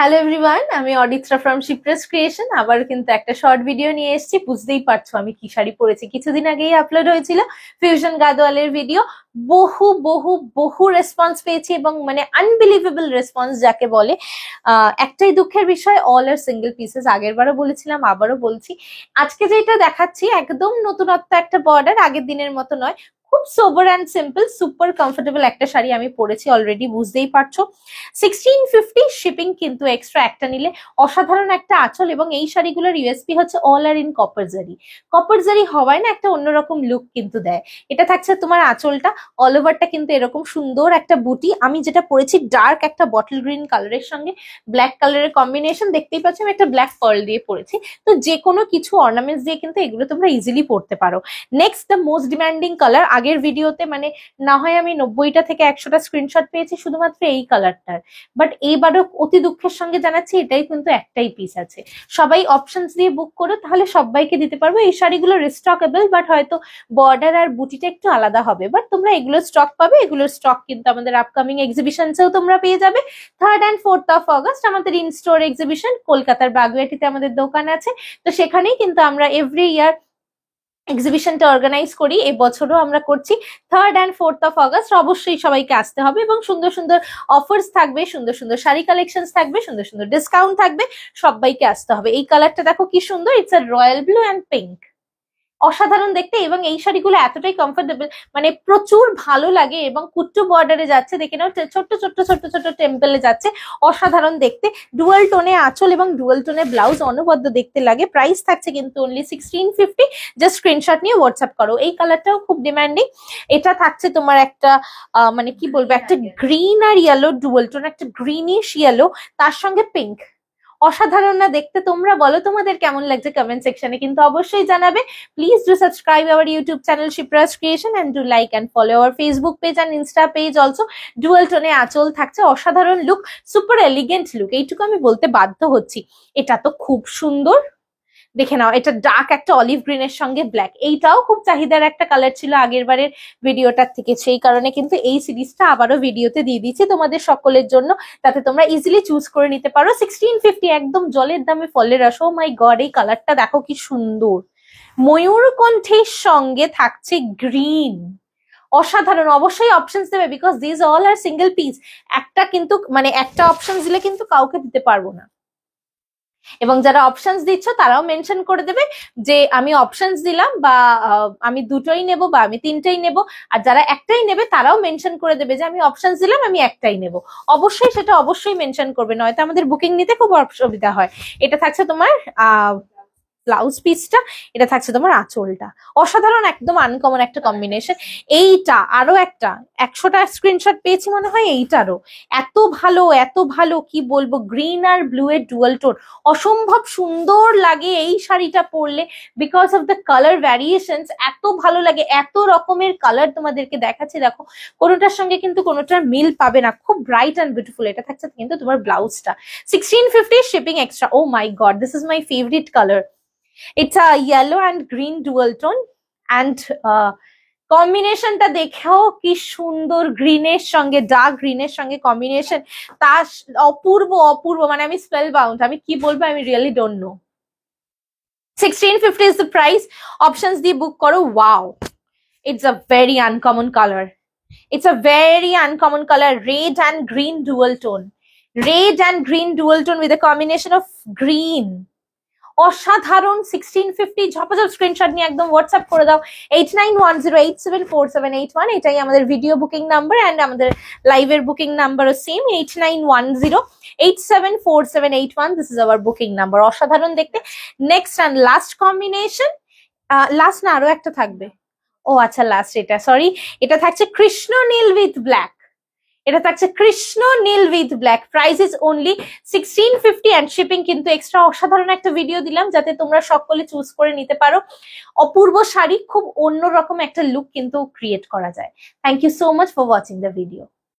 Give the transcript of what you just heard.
Hello everyone, আমি অদিত্রা from শিপ্রেস creation. আবার কিন্তু একটা শর্ট ভিডিও নিয়ে এসেছি। বুঝতেই পারছো আমি কি শাড়ি পরেছি। কিছুদিন আগেই আপলোড হয়েছিল ফিউশন গাদোয়ালের ভিডিও। বহু বহু বহু রেসপন্স পেয়েছি এবং মানে আনবিলিভেবল রেসপন্স যাকে বলে। একটাই দুঃখের বিষয়, অল আর সিঙ্গেল পিসেস। আগের বারও বলেছিলাম, আবারও বলছি। আজকে যেটা দেখাচ্ছি একদম নতুনত্ব একটা বর্ডার, আগের দিনের মতো নয়। খুব sober and simple, super comfortable একটা শাড়ি আমি পরেছি অলরেডি, বুঝতেই পারছো। 1650 শিপিং কিন্তু এক্সট্রা একটা নিলে। অসাধারণ একটা আঁচল এবং এই শাড়িগুলোর ইউএসপি হচ্ছে অল আর ইন কপার জারি। কপার জারি হওয়ায় না একটা অন্যরকম লুক কিন্তু দেয়। এটা থাকছে তোমার আঁচলটা, অল ওভারটা কিন্তু এরকম সুন্দর একটা বুটি। আমি যেটা পরেছি ডার্ক একটা বটল গ্রিন কালারের সঙ্গে ব্ল্যাক কালারের কম্বিনেশন, দেখতেই পাচ্ছি আমি একটা ব্ল্যাক পার্ল দিয়ে পরেছি। তো যে কোনো কিছু অর্নামেন্টস দিয়ে কিন্তু এগুলো তোমরা ইজিলি পরতে পারো। Next, the most demanding colour. আগের ভিডিওতে মানে না হয় আমি 90টা থেকে 100টা স্ক্রিনশট পেয়েছি শুধুমাত্র এই কালারটার, বাট এইবারও অতি দুঃখের সঙ্গে জানাচ্ছি এটাই কিন্তু একটাই পিস আছে। সবাই অপশনস দিয়ে বুক করো, তাহলে সবাইকে দিতে পারবো। এই শাড়িগুলো রিস্টকেবল, বাট হয়তো বর্ডার আর বুটিটা একটু আলাদা হবে, বাট তোমরা এগুলো স্টক পাবে। এগুলোর স্টক কিন্তু আমাদের আপকামিং এক্সিবিশনসেও তোমরা পেয়ে যাবে। 3rd and 4th of August আমাদের ইন স্টোর এক্সিবিশন কলকাতার বাগুইয়াটিতে আমাদের দোকান আছে। তো সেখানেই কিন্তু আমরা এভরি ইয়ার এক্সিবিশনটা অর্গানাইজ করি। এই বছরও আমরা করছি 3rd and 4th of August। অবশ্যই সবাইকে আসতে হবে এবং সুন্দর সুন্দর অফার্স থাকবে, সুন্দর সুন্দর শাড়ি কালেকশন থাকবে, সুন্দর সুন্দর ডিসকাউন্ট থাকবে। সবাইকে আসতে হবে। এই কালারটা দেখো কি সুন্দর, it's a royal blue and pink. অসাধারণ দেখতে এবং এই শাড়িগুলো এতটাই কমফোর্টেবল, মানে প্রচুর ভালো লাগে। এবং কুট্টু বর্ডারে যাচ্ছে, দেখে নাও ছোট্ট ছোট্ট ছোট্ট ছোট্ট টেম্পলে যাচ্ছে। অসাধারণ দেখতে, ডুয়াল টোনে আঁচল এবং ডুয়াল টোনে ব্লাউজ, অনবদ্য দেখতে লাগে। প্রাইস থাকছে কিন্তু অনলি 1650। জাস্ট স্ক্রিনশট নিয়ে হোয়াটসঅ্যাপ করো। এই কালারটাও খুব ডিমান্ডিং। এটা থাকছে তোমার একটা মানে কি বলবো, একটা গ্রিন আর ইয়েলো ডুয়াল টোন, একটা গ্রিনিশ ইয়েলো, তার সঙ্গে পিঙ্ক। অসাধারণ না দেখতে? তোমরা বলো তোমাদের কেমন লাগছে কমেন্ট সেকশনে কিন্তু অবশ্যই জানাবে। Please do subscribe our YouTube channel Shipra's creation and do like and follow our Facebook page and insta page also. Dual টোনে আঁচল থাকছে, অসাধারণ লুক, সুপার এলিগেন্ট লুক, এইটুকু আমি বলতে বাধ্য হচ্ছি। এটা তো খুব সুন্দর, দেখে নাও। এটা ডার্ক একটা অলিভ গ্রিনের সঙ্গে ব্ল্যাক, এইটাও খুব চাহিদার একটা কালার ছিল আগের বারের ভিডিওটার থেকে। সেই কারণে কিন্তু এই সিরিজটা আবারও ভিডিওতে দিয়ে দিচ্ছি তোমাদের সকলের জন্য, তাতে তোমরা ইজিলি চুজ করে নিতে পারো। 1650, একদম জলের দামে ফলের রস। ও মাই গড, এই কালারটা দেখো কি সুন্দর। ময়ূরকণ্ঠের সঙ্গে থাকছে গ্রিন, অসাধারণ। অবশ্যই অপশনস দেবে, because this all are single piece. একটা কিন্তু মানে একটা অপশন দিলে কিন্তু কাউকে দিতে পারবো না, এবং যারা অপশনস দিচ্ছ তারাও মেনশন করে দেবে যে আমি অপশনস দিলাম, বা আমি দুটোই নেব, বা আমি তিনটাই নেব। আর যারা একটাই নেবে তারাও মেনশন করে দেবে যে আমি অপশনস দিলাম, আমি একটাই নেব। অবশ্যই সেটা অবশ্যই মেনশন করবে, নয়তো আমাদের বুকিং নিতে খুব অসুবিধা হয়। এটা থাকছে তোমার ব্লাউজ পিসটা, এটা থাকছে তোমার আঁচলটা। অসাধারণ, একদম আনকমন একটা কম্বিনেশন। এইটা আরো একটা 100টা স্ক্রিনশট পেয়েছি মনে হয় এইটারও। এত ভালো, এত ভালো, কি বলবো। গ্রিন আর ব্লু এর ডুয়াল টোন, অসম্ভব সুন্দর লাগে এই শাড়িটা পরলে, because of the colour variations. এত ভালো লাগে, এত রকমের কালার তোমাদেরকে দেখাচ্ছি। দেখো, কোনোটার সঙ্গে কিন্তু কোনোটার মিল পাবে না, খুব ব্রাইট অ্যান্ড বিউটিফুল। এটা থাকছে কিন্তু তোমার ব্লাউজটা। 1650 shipping extra. Oh my God, this is my favourite colour. It's a yellow and green dual tone, and কম্বিনেশনটা দেখেও কি সুন্দর। গ্রিনের সঙ্গে, ডার্ক গ্রিনের সঙ্গে কম্বিনেশন, তা অপূর্ব অপূর্ব, মানে আমি স্পেল বাউন্ড। আমি কি বলবো, আমি really don't know. 1650 is the price. Options দিয়ে বুক করো। Wow, it's a very uncommon color. It's a very uncommon color. Red and green dual tone. Red and green dual tone with a combination of green. অসাধারণ। 1650, ঝপাঝপ screenshot নিয়ে একদম WhatsApp করে দাও। 8910874781, এটাই আমাদের video booking number, and আমাদের লাইভের booking নাম্বারও same, 8910874781। This is our booking number. অসাধারণ দেখতে। Next and last combination, last না আরো একটা থাকবে। ও আচ্ছা, লাস্ট এটা, সরি। এটা থাকছে কৃষ্ণ নীল উইথ ব্ল্যাক। এটা থাকছে কৃষ্ণ নীল with black. Price is only 1650 and shipping কিন্তু এক্সট্রা। অসাধারণ একটা ভিডিও দিলাম যাতে তোমরা সকলে চুজ করে নিতে পারো। অপূর্ব শাড়ি, খুব অন্যরকম একটা লুক কিন্তু ক্রিয়েট করা যায়। Thank you so much for watching the video.